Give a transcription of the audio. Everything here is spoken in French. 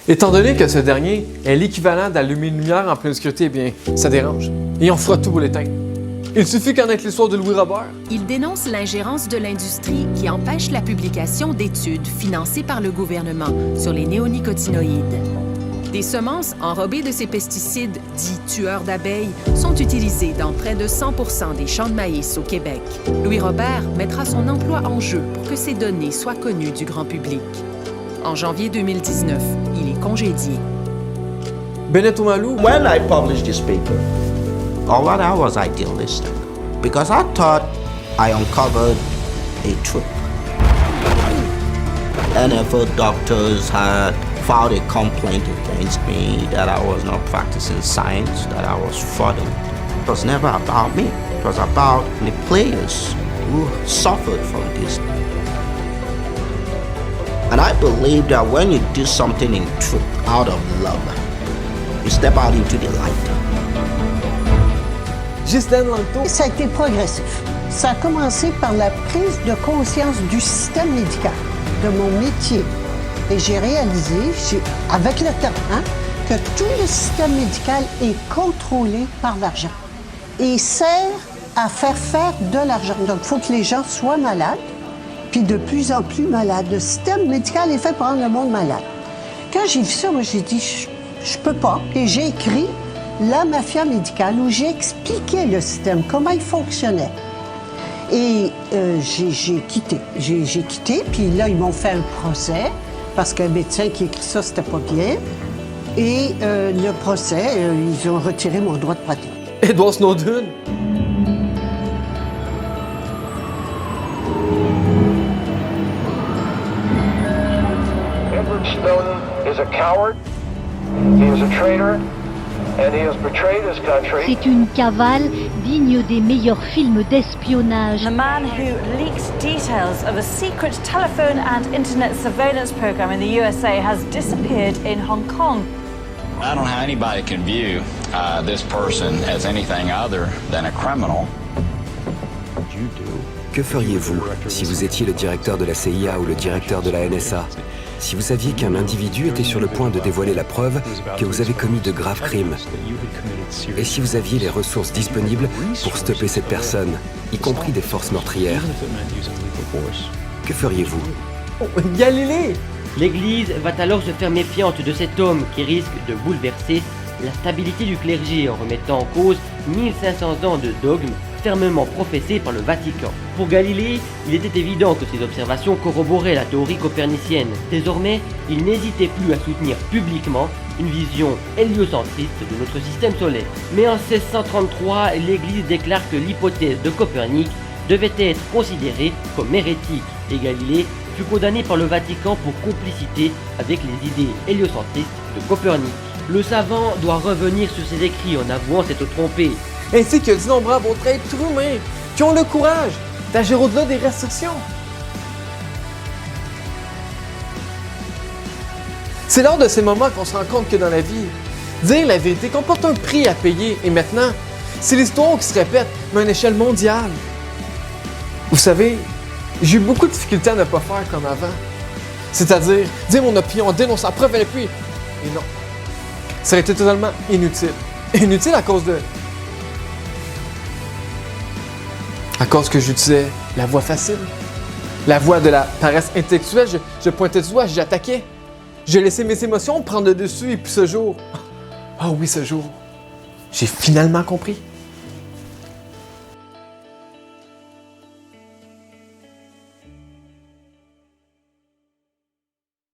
Étant donné que ce dernier est l'équivalent d'allumer une lumière en pleine obscurité, eh bien, ça dérange. Et on fera tout pour l'éteindre. Il suffit qu'en ait l'histoire de Louis Robert. Il dénonce l'ingérence de l'industrie qui empêche la publication d'études financées par le gouvernement sur les néonicotinoïdes. Des semences enrobées de ces pesticides, dits tueurs d'abeilles, sont utilisées dans près de 100% des champs de maïs au Québec. Louis Robert mettra son emploi en jeu pour que ces données soient connues du grand public. En janvier 2019, il est congédié. Benito Malou. When I published this paper, all that I was idealistic because I thought I uncovered a truth. NFL doctors had filed a complaint against me that I was not practicing science, that I was fraudulent. It was never about me. It was about the players who suffered from this. And I believe that when you do something in truth, out of love, you step out into the light. Ghislaine Langto. Ça a été progressif. Ça a commencé par la prise de conscience du système médical, de mon métier. Et j'ai réalisé, avec le temps, que tout le système médical est contrôlé par l'argent et sert à faire de l'argent. Donc, il faut que les gens soient malades, puis de plus en plus malades. Le système médical est fait pour rendre le monde malade. Quand j'ai vu ça, moi, j'ai dit, je peux pas. Et j'ai écrit La mafia médicale, où j'ai expliqué le système, comment il fonctionnait. Et j'ai quitté. J'ai quitté, puis là, ils m'ont fait un procès, parce qu'un médecin qui écrit ça, c'était pas bien. Et le procès, ils ont retiré mon droit de pratique. Edward Snowden. Edward Snowden is a coward, he is a traitor, and he has betrayed his country. C'est une cavale digne des meilleurs films d'espionnage. The man who leaked details of a secret telephone and internet surveillance program in the USA has disappeared in Hong Kong. I don't know how anybody can view this person as anything other than a criminal. Que feriez-vous si vous étiez le directeur de la CIA ou le directeur de la NSA? Si vous saviez qu'un individu était sur le point de dévoiler la preuve que vous avez commis de graves crimes? Et si vous aviez les ressources disponibles pour stopper cette personne, y compris des forces meurtrières? Que feriez-vous? Galilée. L'Église va alors se faire méfiante de cet homme qui risque de bouleverser la stabilité du clergé en remettant en cause 1500 ans de dogmes fermement professés par le Vatican. Pour Galilée, il était évident que ses observations corroboraient la théorie copernicienne. Désormais, il n'hésitait plus à soutenir publiquement une vision héliocentriste de notre système solaire. Mais en 1633, l'Église déclare que l'hypothèse de Copernic devait être considérée comme hérétique et Galilée fut condamné par le Vatican pour complicité avec les idées héliocentristes de Copernic. Le savant doit revenir sur ses écrits en avouant s'être trompé. Ainsi que d'innombrables autres êtres humains qui ont le courage d'agir au-delà des restrictions. C'est lors de ces moments qu'on se rend compte que dans la vie, dire la vérité comporte un prix à payer. Et maintenant, c'est l'histoire qui se répète, mais à une échelle mondiale. Vous savez, j'ai eu beaucoup de difficultés à ne pas faire comme avant. C'est-à-dire, dire mon opinion, dénoncer la preuve à l'appui. Et non, ça aurait été totalement inutile. Inutile à cause que j'utilisais la voie facile. La voie de la paresse intellectuelle. Je pointais du doigt, j'attaquais. J'ai laissé mes émotions prendre le dessus et puis ce jour, oui ce jour, j'ai finalement compris.